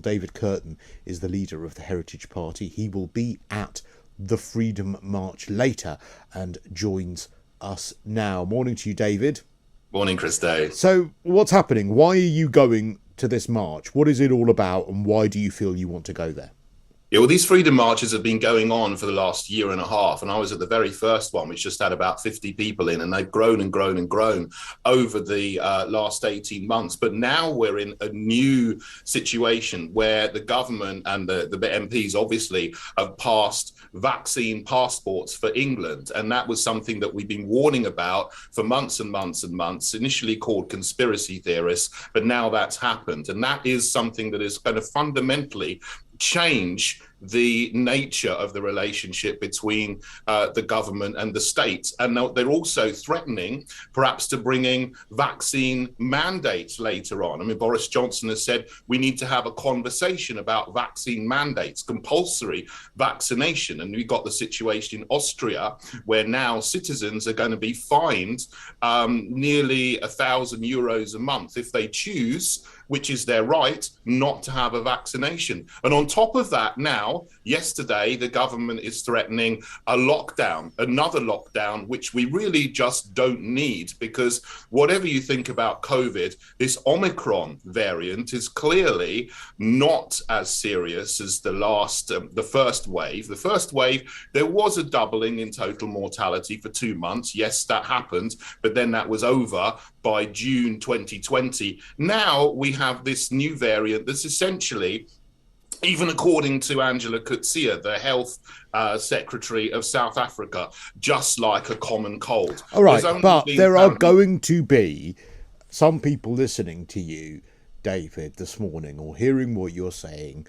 David Curtin is the leader of the Heritage Party. He will be at the Freedom March later and joins us now. Morning to you, David. Morning, Chris Day. So what's happening? Why are you going to this march? What is it all about, and why do you feel you want to go there? Yeah, well, these freedom marches have been going on for the last year and a half, and I was at the very first one, which just had about 50 people in, and they've grown and grown and grown over the last 18 months. But now we're in a new situation where the government and the MPs obviously have passed vaccine passports for England, and that was something that we've been warning about for months and months and months, initially called conspiracy theorists, but now that's happened. And that is something that is going to fundamentally change the nature of the relationship between the government and the states. And they're also threatening perhaps to bring in vaccine mandates later on. I mean, Boris Johnson has said we need to have a conversation about vaccine mandates, compulsory vaccination. And we've got the situation in Austria where now citizens are going to be fined nearly €1,000 a month if they choose, which is their right, not to have a vaccination. And on top of that, now, yesterday, the government is threatening a lockdown, another lockdown, which we really just don't need, because whatever you think about COVID, this Omicron variant is clearly not as serious as the first wave. The first wave, there was a doubling in total mortality for 2 months. Yes, that happened, but then that was over by June 2020. Now we have this new variant that's essentially, even according to Angela Coetzee, the health secretary of South Africa, just like a common cold. All right, but there are going to be some people listening to you, David, this morning, or hearing what you're saying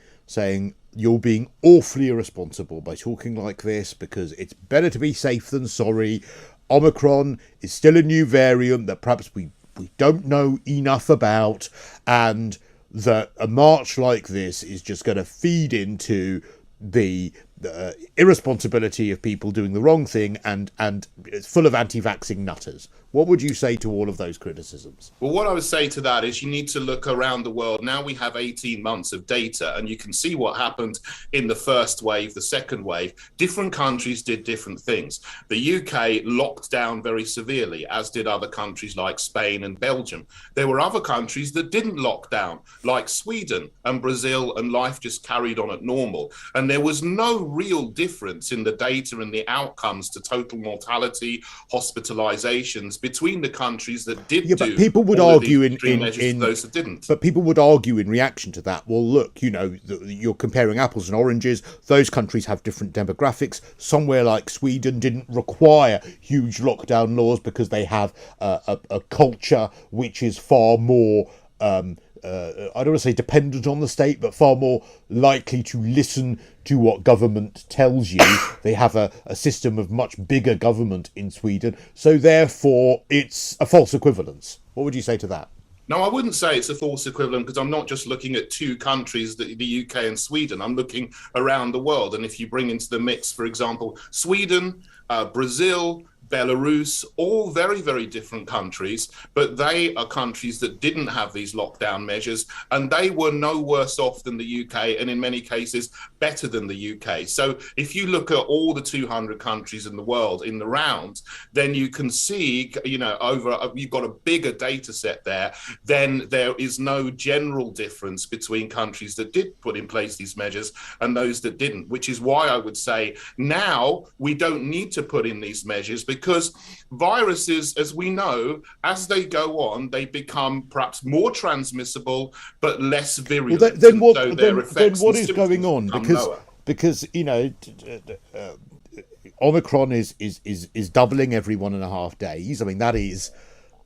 you're being awfully irresponsible by talking like this, because it's better to be safe than sorry. Omicron is still a new variant that perhaps we don't know enough about, and that a march like this is just going to feed into the irresponsibility of people doing the wrong thing, and it's full of anti-vaxxing nutters. What would you say to all of those criticisms? Well, what I would say to that is you need to look around the world. Now we have 18 months of data, and you can see what happened in the first wave, the second wave. Different countries did different things. The UK locked down very severely, as did other countries like Spain and Belgium. There were other countries that didn't lock down, like Sweden and Brazil, and life just carried on at normal. And there was no real difference in the data and the outcomes to total mortality, hospitalizations, between the countries that did but people would argue in those that didn't. But people would argue in reaction to that, well, look, you're comparing apples and oranges. Those countries have different demographics. Somewhere like Sweden didn't require huge lockdown laws because they have a culture which is far more I don't want to say dependent on the state, but far more likely to listen to what government tells you. They have a system of much bigger government in Sweden. So therefore, it's a false equivalence. What would you say to that? No, I wouldn't say it's a false equivalent, because I'm not just looking at two countries, the UK and Sweden. I'm looking around the world. And if you bring into the mix, for example, Sweden, Brazil, Belarus, all very, very different countries, but they are countries that didn't have these lockdown measures, and they were no worse off than the UK, and in many cases better than the UK. So if you look at all the 200 countries in the world in the round, then you can see, you've got a bigger data set there. Then there is no general difference between countries that did put in place these measures and those that didn't, which is why I would say now we don't need to put in these measures, because viruses, as we know, as they go on, they become perhaps more transmissible but less virulent. Well, then what is going on? Because Omicron is doubling every 1.5 days. I mean, that is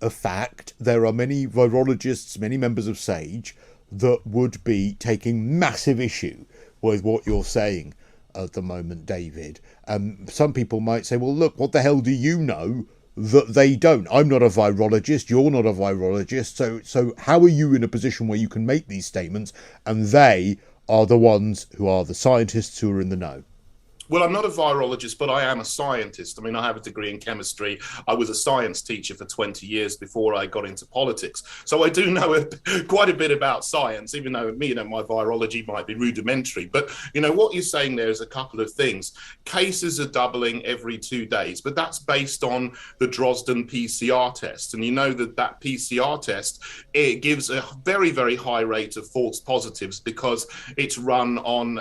a fact. There are many virologists, many members of SAGE, that would be taking massive issue with what you're saying at the moment, David. Some people might say, well, look, what the hell do you know that they don't? I'm not a virologist, you're not a virologist, so how are you in a position where you can make these statements, and they are the ones who are the scientists who are in the know? Well, I'm not a virologist, but I am a scientist. I mean, I have a degree in chemistry. I was a science teacher for 20 years before I got into politics. So I do know quite a bit about science, even though, my virology might be rudimentary. But, what you're saying there is a couple of things. Cases are doubling every 2 days, but that's based on the Drosten PCR test. And you know that PCR test, it gives a very, very high rate of false positives because it's run on,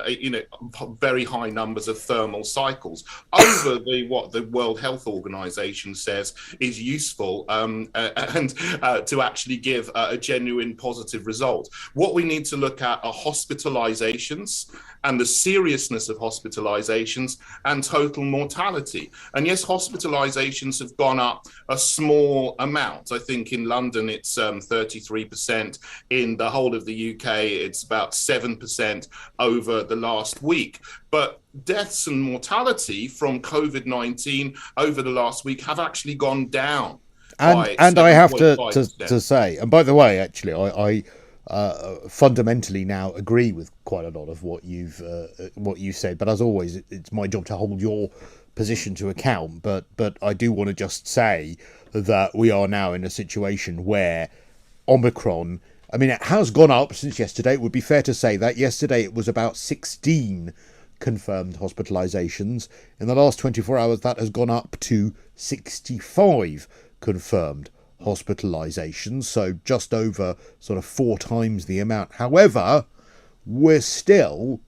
very high numbers of thermal cycles over what the World Health Organization says is useful and to actually give a genuine positive result. What we need to look at are hospitalizations and the seriousness of hospitalizations and total mortality. And yes, hospitalizations have gone up a small amount. I think in London it's 33%. In the whole of the UK, it's about 7% over the last week. But deaths and mortality from COVID-19 over the last week have actually gone down. And I have to say, and by the way, actually, I fundamentally now agree with quite a lot of what you said. But as always, it's my job to hold your position to account. But I do want to just say that we are now in a situation where Omicron, I mean, it has gone up since yesterday. It would be fair to say that yesterday it was about 16 confirmed hospitalizations. In the last 24 hours, that has gone up to 65 confirmed hospitalizations, so just over sort of 4 times the amount. However, we're still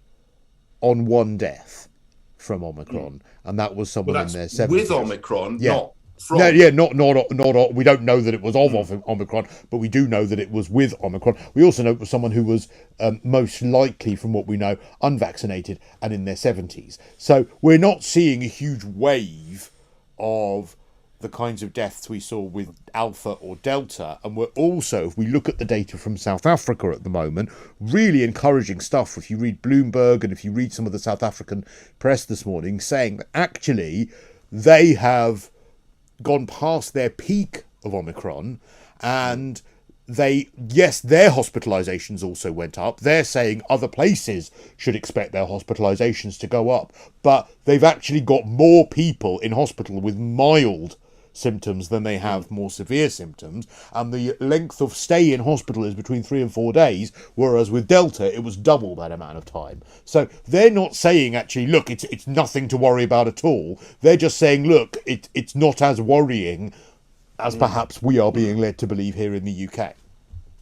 on 1 death from Omicron, and that was someone in their 70s. With Omicron, not from. Not. We don't know that it was of Omicron, but we do know that it was with Omicron. We also know it was someone who was most likely, from what we know, unvaccinated and in their 70s. So we're not seeing a huge wave of the kinds of deaths we saw with Alpha or Delta. And we're also, if we look at the data from South Africa at the moment, really encouraging stuff. If you read Bloomberg and if you read some of the South African press this morning, saying that actually they have gone past their peak of Omicron, and their hospitalizations also went up. They're saying other places should expect their hospitalizations to go up, but they've actually got more people in hospital with mild symptoms than they have more severe symptoms, and the length of stay in hospital is between 3 and 4 days, whereas with Delta it was double that amount of time. So they're not saying actually, look, it's nothing to worry about at all. They're just saying, look, it's not as worrying as perhaps we are being led to believe here in the UK.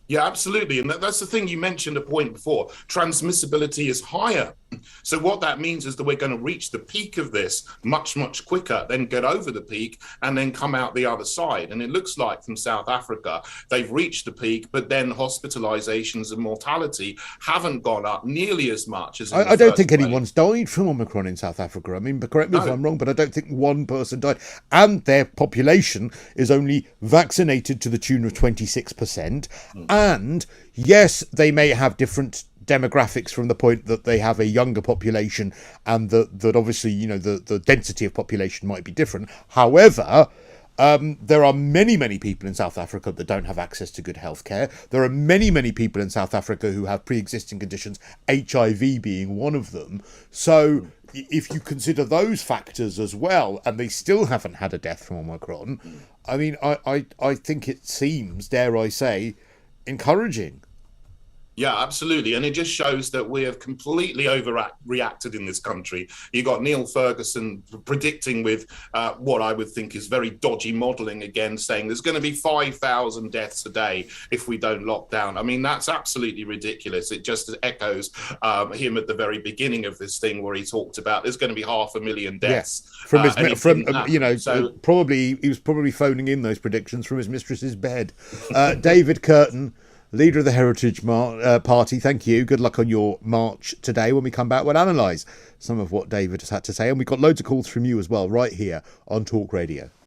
Yeah, absolutely. And that's the thing, you mentioned a point before. Transmissibility is higher. So what that means is that we're going to reach the peak of this much, much quicker, then get over the peak and then come out the other side. And it looks like from South Africa, they've reached the peak, but then hospitalizations and mortality haven't gone up nearly as much as I don't think anyone's died from Omicron in South Africa. I mean, but correct me if I'm wrong, but I don't think one person died. And their population is only vaccinated to the tune of 26%. And yes, they may have different demographics from the point that they have a younger population, and that obviously, the density of population might be different. However, there are many people in South Africa that don't have access to good healthcare. There are many people in South Africa who have pre-existing conditions, HIV being one of them. So if you consider those factors as well, and they still haven't had a death from Omicron, I mean, I think it seems, dare I say, encouraging. Yeah, absolutely. And it just shows that we have completely overreacted in this country. You got Neil Ferguson predicting with what I would think is very dodgy modelling again, saying there's going to be 5,000 deaths a day if we don't lock down. I mean, that's absolutely ridiculous. It just echoes him at the very beginning of this thing where he talked about there's going to be 500,000 deaths. Yeah. Probably he was probably phoning in those predictions from his mistress's bed. David Curtin, leader of the Heritage Party, thank you. Good luck on your march today. When we come back, we'll analyse some of what David has had to say. And we've got loads of calls from you as well, right here on Talk Radio.